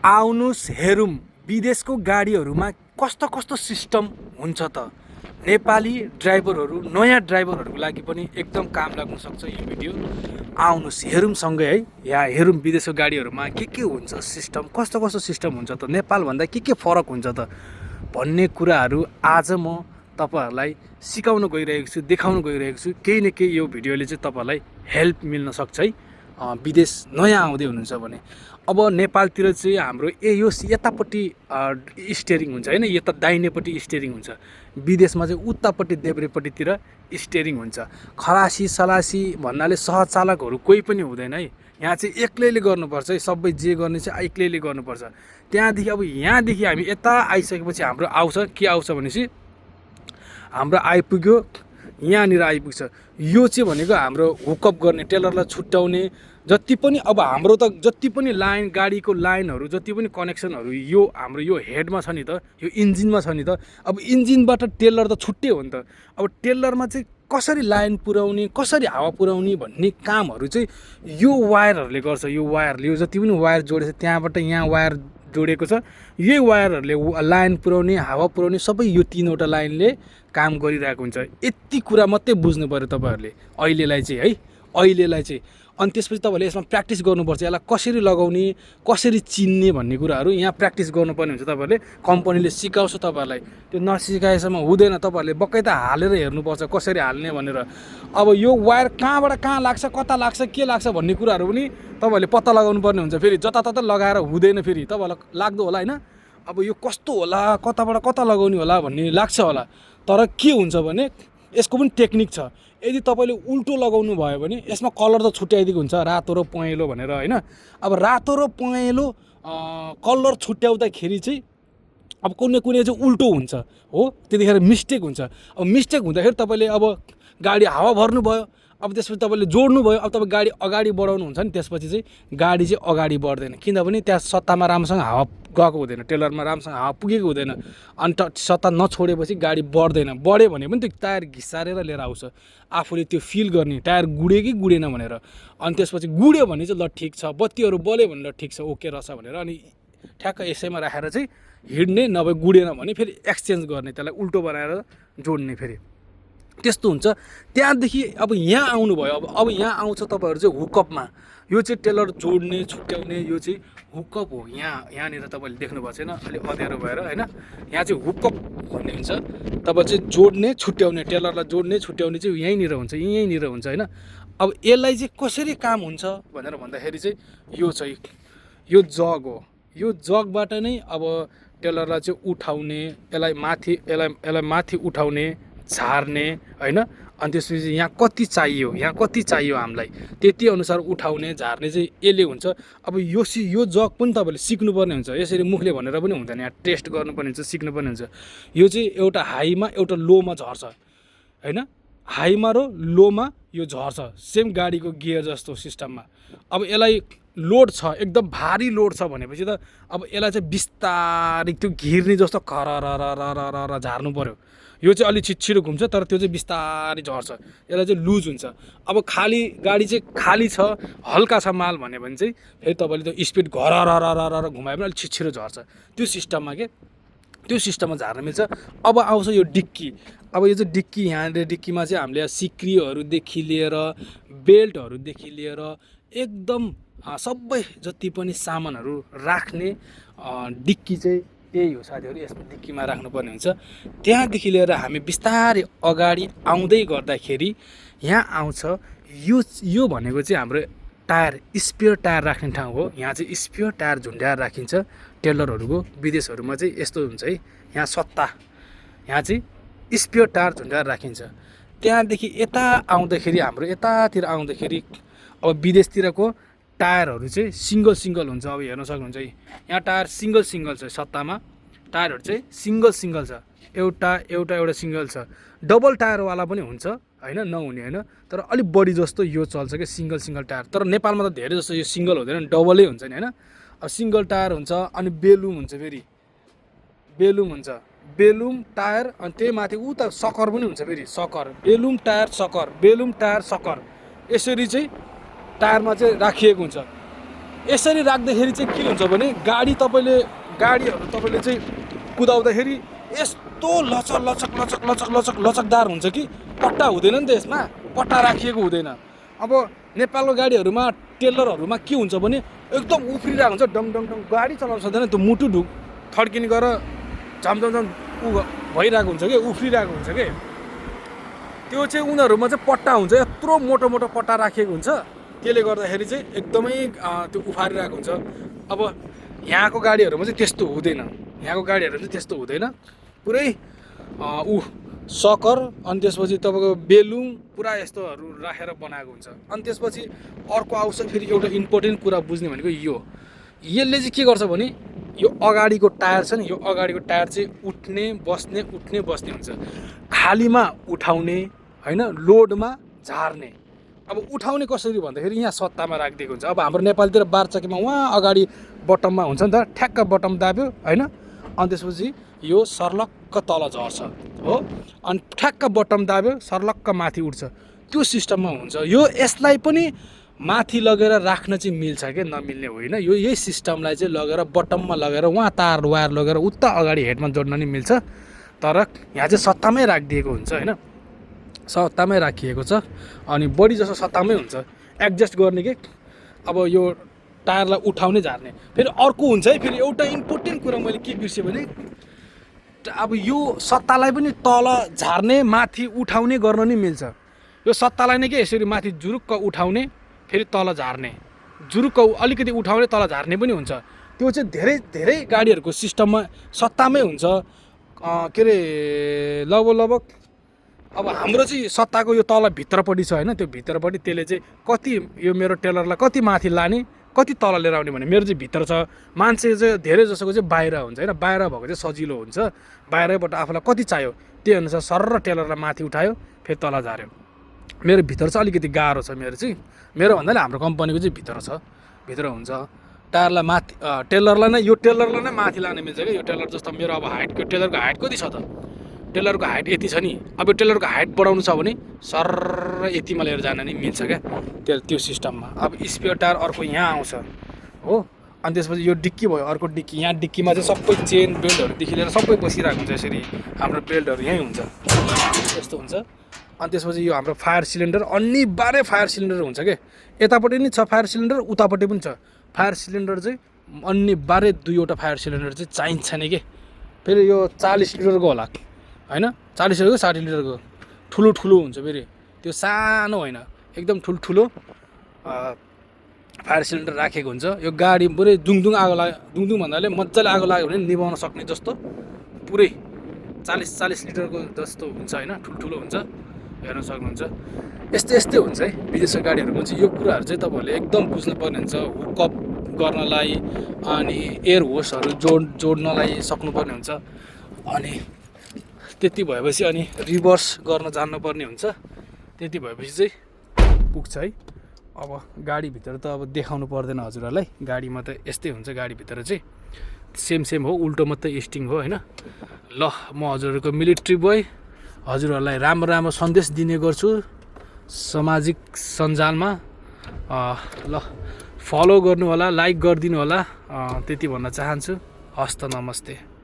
आउनुस् हेरौँ विदेशको गाडीहरूमा कस्तो कस्तो सिस्टम हुन्छ त। नेपाली ड्राइभरहरू नयाँ ड्राइभरहरूको लागि पनि एकदम काम लाग्न सक्छ यो भिडियो। आउनुस् हेरौँ सँगै है। यहाँ हेरौँ विदेशको गाडीहरूमा के हुन्छ सिस्टम, कस्तो कस्तो सिस्टम हुन्छ त, नेपालभन्दा के फरक हुन्छ त भन्ने कुराहरू आज म तपाईहरुलाई सिकाउन गइरहेको छु, देखाउन गइरहेको छु। केही न केही यो भिडियोले चाहिँ तपाईहरुलाई हेल्प मिल्न सक्छ है। विदेश नयाँ आउँदै हुनुहुन्छ भने अब नेपालतिर चाहिँ हाम्रो यो यतापट्टि स्टियरिङ हुन्छ हैन, यता दाहिनेपट्टि स्टियरिङ हुन्छ। विदेशमा चाहिँ उतापट्टि देब्रेपट्टितिर स्टियरिङ हुन्छ। खलासी सलासी भन्नाले सहचालकहरू कोही पनि हुँदैन है। यहाँ चाहिँ एक्लैले गर्नुपर्छ है, सबै जे गर्ने चाहिँ एक्लैले गर्नुपर्छ। त्यहाँदेखि अब यहाँदेखि हामी यता आइसकेपछि हाम्रो आउँछ के आउँछ भनेपछि हाम्रो आइपुग्यो, यहाँनिर आइपुग्छ। यो चाहिँ भनेको हाम्रो हुकअप गर्ने, टेलरलाई छुट्याउने जति पनि, अब हाम्रो त जति पनि लाइन, गाडीको लाइनहरू जति पनि कनेक्सनहरू यो हाम्रो यो हेडमा छ नि त, यो इन्जिनमा छ नि त। अब इन्जिनबाट टेलर त छुट्टै हो नि त। अब टेलरमा चाहिँ कसरी लाइन पुर्याउने, कसरी हावा पुर्याउने भन्ने कामहरू चाहिँ यो वायरहरूले गर्छ। यो वायरले, यो जति पनि वायर जोडेको छ त्यहाँबाट यहाँ वायर जोडेको छ, यही वायरहरूले लाइन पुर्याउने, हावा पुर्याउने सबै यो तीनवटा लाइनले काम गरिरहेको हुन्छ। यति कुरा मात्रै बुझ्नु पर्यो तपाईहरुले अहिलेलाई चाहिँ है, अहिलेलाई चाहिँ। अनि त्यसपछि तपाईहरुले यसमा प्र्याक्टिस गर्नुपर्छ, यसलाई कसरी लगाउने, कसरी चिन्ने भन्ने कुराहरू यहाँ प्र्याक्टिस गर्नुपर्ने हुन्छ। तपाईहरुले कम्पनीले सिकाउँछ तपाईहरुलाई, त्यो नसिकाएसम्म हुँदैन। तपाईहरुले बकैता हालेर हेर्नुपर्छ कसरी हाल्ने भनेर। अब यो वायर कहाँबाट कहाँ लाग्छ, कता लाग्छ, के लाग्छ भन्ने कुराहरू पनि तपाईहरुले पत्ता लगाउनु पर्ने हुन्छ। फेरि जताततै लगाएर हुँदैन, फेरि तपाईहरुलाई लाग्दो होला हैन। अब यो कस्तो होला, कताबाट कता लगाउने होला भन्ने लाग्छ होला, तर के हुन्छ भने यसको पनि टेक्निक छ। यदि तपाईले उल्टो लगाउनु भयो भने यसमा कलर त छुट्याइदिएको हुन्छ, रातो र पहेँलो भनेर हैन। अब रातो र पहेँलो कलर छुट्याउँदाखेरि चाहिँ अब कुनै कुनै चाहिँ उल्टो हुन्छ हो, त्यतिखेर मिस्टेक हुन्छ। अब मिस्टेक हुँदाखेरि तपाईले अब गाडी हावा भर्नु भयो, अब त्यसपछि तपाईले जोड्नु भयो, अब तपाईँ गाडी अगाडि बढाउनु हुन्छ नि, त्यसपछि चाहिँ गाडी चाहिँ अगाडि बढ्दैन, किनभने त्यहाँ सत्तामा राम्रोसँग हावा गएको हुँदैन, टेलरमा राम्रोसँग हावा पुगेको हुँदैन। अनि सत्ता नछोडेपछि गाडी बढ्दैन। बढ्यो भने पनि त्यो टायर घिसारेर लिएर आउँछ, आफूले त्यो फिल गर्ने टायर गुड्यो कि गुडेन भनेर। अनि त्यसपछि गुड्यो भने चाहिँ ल ठिक छ, बत्तीहरू बल्यो भने ल ठिक छ, ओके रहेछ भनेर अनि ठ्याक्क यसैमा राखेर चाहिँ हिँड्ने, नभए गुडेन भने फेरि एक्सचेन्ज गर्ने, त्यसलाई उल्टो बनाएर जोड्ने, फेरि त्यस्तो हुन्छ। त्यहाँदेखि अब यहाँ आउनुभयो, अब यहाँ आउँछ तपाईहरु चाहिँ हुकअपमा। यो चाहिँ टेलर जोड्ने छुट्याउने, यो चाहिँ हुकअप हो। यहाँनिर तपाईँले देख्नुभएको छैन, अलि अँध्यारो भएर हैन। यहाँ चाहिँ हुकअप भन्ने हुन्छ। तपाईँ चाहिँ जोड्ने छुट्याउने, टेलरलाई जोड्ने छुट्याउने चाहिँ यहीँनिर हुन्छ, यहीँनिर हुन्छ हैन। अब यसलाई चाहिँ कसरी काम हुन्छ भनेर भन्दाखेरि चाहिँ यो चाहिँ यो जग हो। यो जगबाट नै अब टेलरलाई चाहिँ उठाउने, यसलाई माथि उठाउने, झार्ने हैन। अनि त्यसपछि यहाँ कति चाहियो हामीलाई त्यति अनुसार उठाउने, झार्ने चाहिँ यसले हुन्छ। अब यो जग पनि तपाईले सिक्नुपर्ने हुन्छ। यसरी मुखले भनेर पनि हुँदैन, यहाँ टेस्ट गर्नुपर्ने हुन्छ, सिक्नुपर्ने हुन्छ। यो चाहिँ एउटा हाईमा एउटा लोमा झर्छ हैन, हाईमा र लोमा यो झर्छ, सेम गाडीको गियर जस्तो सिस्टममा। अब यसलाई लोड छ, एकदम भारी लोड छ भनेपछि त अब यसलाई चाहिँ बिस्तारै त्यो घिर्ने जस्तो खररररररर झार्नु पर्यो। यो चाहिँ अलि छिटो घुम्छ, तर त्यो चाहिँ बिस्तारै झर्छ, यसलाई चाहिँ लुज हुन्छ। अब खाली गाडी चाहिँ खाली छ, हल्का छ माल भन्यो भने चाहिँ फेरि तपाईँले त्यो स्पिड घरररररर घुमायो भने अलिक छिटो झर्छ। त्यो सिस्टममा त्यो सिस्टममा झार्न मिल्छ। अब आउँछ यो डिक्की। अब यो चाहिँ डिक्की, यहाँनिर डिक्कीमा चाहिँ हामीले सिक्रीहरूदेखि लिएर बेल्टहरूदेखि लिएर एकदम सबै जति पनि सामानहरू राख्ने डिक्की चाहिँ त्यही हो साथीहरू। यसमा डिक्कीमा राख्नुपर्ने हुन्छ। त्यहाँदेखि लिएर हामी बिस्तारै अगाडि आउँदै गर्दाखेरि यहाँ आउँछ यो भनेको चाहिँ हाम्रो टायर, स्पेयर टायर राख्ने ठाउँ हो। यहाँ चाहिँ स्पेयर टायर झुन्ड्याएर राखिन्छ टेलरहरूको। विदेशहरूमा चाहिँ यस्तो हुन्छ है, यहाँ सत्ता, यहाँ चाहिँ स्पेयर टायर झुन्ड्याएर राखिन्छ। त्यहाँदेखि यता आउँदाखेरि, हाम्रो यतातिर आउँदाखेरि अब विदेशतिरको टायरहरू चाहिँ सिङ्गल हुन्छ। अब हेर्न सक्नुहुन्छ है, यहाँ टायर सिङ्गल छ, सत्तामा टायरहरू चाहिँ सिङ्गल छ, एउटा सिङ्गल छ। डबल टायरवाला पनि हुन्छ हैन, नहुने हैन, तर अलिक बढी जस्तो यो चल्छ कि सिङ्गल टायर। तर नेपालमा त धेरै जस्तो यो सिङ्गल हुँदैन, डबलै हुन्छ नि हैन। अब सिङ्गल टायर हुन्छ, अनि बेलुम हुन्छ, फेरि बेलुम हुन्छ, बेलुम टायर। अनि त्यही माथि उता सकर पनि हुन्छ, फेरि सकर, बेलुम टायर सकर, बेलुम टायर सकर, यसरी चाहिँ टायरमा चाहिँ राखिएको हुन्छ। यसरी राख्दाखेरि चाहिँ के हुन्छ भने गाडीहरू तपाईँले चाहिँ कुदाउँदाखेरि यस्तो लचकदार हुन्छ कि पट्टा हुँदैन नि त यसमा, पट्टा राखिएको हुँदैन। अब नेपालको गाडीहरूमा टेलरहरूमा के हुन्छ भने एकदम उफ्रिरहेको हुन्छ, डङ गाडी चलाउन सक्दैन, त्यो मुटु थड्किने गरेर झम भइरहेको हुन्छ कि उफ्रिरहेको हुन्छ कि, त्यो चाहिँ उनीहरूमा चाहिँ पट्टा हुन्छ, यत्रो मोटो पट्टा राखिएको हुन्छ, त्यसले गर्दाखेरि चाहिँ एकदमै त्यो उफारिरहेको हुन्छ। अब यहाँको गाडीहरूमा चाहिँ त्यस्तो हुँदैन, पुरै सकर अनि त्यसपछि तपाईँको बेलुङ पुरा यस्तोहरू राखेर बनाएको हुन्छ। अनि त्यसपछि अर्को आउँछ फेरि एउटा इम्पोर्टेन्ट कुरा बुझ्ने भनेको यसले चाहिँ के गर्छ भने यो अगाडिको टायर छ नि, यो अगाडिको टायर चाहिँ उठ्ने बस्ने हुन्छ, खालीमा उठाउने होइन, लोडमा झार्ने। अब उठाउने कसरी भन्दाखेरि यहाँ सत्तामा राखिदिएको हुन्छ। अब हाम्रो नेपालतिर 12 चक्कीमा उहाँ अगाडि बटममा हुन्छ नि त, ठ्याक्क बटम दाब्यो होइन, अनि त्यसपछि यो सर्लक्क तल झर्छ हो, अनि ठ्याक्क बटम दाब्यो सर्लक्क माथि उठ्छ, त्यो सिस्टममा हुन्छ। यसलाई पनि माथि लगेर राख्न चाहिँ मिल्छ क्या, नमिल्ने होइन। यही सिस्टमलाई चाहिँ लगेर बटममा लगेर उहाँ तार वायर लगेर उता अगाडि हेडमा जोड्न नि मिल्छ, तर यहाँ चाहिँ सत्तामै राखिदिएको हुन्छ होइन, सत्तामै राखिएको छ। अनि बढी जसो सत्तामै हुन्छ, एडजस्ट गर्ने के। अब यो टायरलाई उठाउने झार्ने फेरि अर्को हुन्छ है। फेरि एउटा इम्पोर्टेन्ट कुरा मैले के बिर्सेँ भने अब यो सत्तालाई पनि तल झार्ने माथि उठाउने गर्न नि मिल्छ। यो सत्तालाई नै के यसरी माथि जुरुक्क उठाउने फेरि तल झार्ने, जुरुक्क अलिकति उठाउने तल झार्ने पनि हुन्छ। त्यो चाहिँ धेरै गाडीहरूको सिस्टममा सत्तामै हुन्छ। के अरे लगभग अब हाम्रो चाहिँ सत्ताको यो तल भित्रपट्टि छ होइन, त्यो भित्रपट्टि त्यसले चाहिँ कति यो मेरो टेलरलाई कति माथि लाने कति तल लिएर आउने भने मेरो चाहिँ भित्र छ। मान्छे चाहिँ धेरै जसोको चाहिँ बाहिर हुन्छ होइन, बाहिर भएको चाहिँ सजिलो हुन्छ, बाहिरैबाट आफूलाई कति चाहियो त्यही अनुसार सरर टेलरलाई माथि उठायो फेरि तल झार्यो। मेरो भित्र चाहिँ अलिकति गाह्रो छ, मेरो भन्नाले हाम्रो कम्पनीको चाहिँ भित्र हुन्छ। टायरलाई माथि टेलरलाई नै माथि लाने मिल्छ क्या। यो टेलर जस्तो मेरो अब हाइटको टेलरको हाइट कति छ त, टेलरको हाइट यति छ नि, अब यो टेलरको हाइट बढाउनु छ भने सर यतिमा लिएर जान नि मिल्छ क्या त्यो सिस्टममा। अब स्पेयर टायर अर्को यहाँ आउँछ हो, अनि त्यसपछि यो डिक्की भयो, अर्को डिक्की, यहाँ डिक्कीमा चाहिँ सबै चेन बेल्टहरूदेखि लिएर सबै बसिरहेको हुन्छ, यसरी हाम्रो बेल्टहरू यहीँ हुन्छ, यस्तो हुन्छ। अनि त्यसपछि यो हाम्रो फायर सिलिन्डर अनिवार्य फायर सिलिन्डर हुन्छ क्या, यतापट्टि नि छ फायर सिलिन्डर, उतापट्टि पनि छ फायर सिलिन्डर, चाहिँ अनिवार्य 2वटा फायर सिलिन्डर चाहिँ चाहिन्छ नि के। फेरि यो 40 लिटरको होला होइन, 40 लिटरको 60 लिटरको ठुलो हुन्छ, फेरि त्यो सानो होइन, एकदम ठुलो फायर सिलिन्डर राखेको हुन्छ। यो गाडी पुरै दुङदुङ आगो लाग्यो, दुङदुङ भन्नाले मजाले आगो लाग्यो भने निभाउन सक्ने जस्तो पुरै 40 लिटरको जस्तो हुन्छ होइन, ठुलो हुन्छ, हेर्न सक्नुहुन्छ। यस्तै हुन्छ है विदेशी गाडीहरूमा चाहिँ। यो कुराहरू चाहिँ तपाईँहरूले एकदम बुझ्नुपर्ने हुन्छ, हुकअप गर्नलाई अनि एयर होसहरू जोड्नलाई सक्नुपर्ने हुन्छ। अनि त्यति भएपछि अनि रिभर्स गर्न जान्नुपर्ने हुन्छ, त्यति भएपछि चाहिँ पुग्छ है। अब गाडीभित्र त अब देखाउनु पर्दैन हजुरहरूलाई, गाडीमा त यस्तै हुन्छ, गाडीभित्र चाहिँ सेम हो, उल्टो मात्रै स्टिङ हो होइन। ल म हजुरहरूको मिलिट्री बोय, हजुरहरूलाई राम्रो सन्देश दिने गर्छु सामाजिक सञ्जालमा। ल फलो गर्नु होला, लाइक गरिदिनु होला, त्यति भन्न चाहन्छु। हस्त नमस्ते।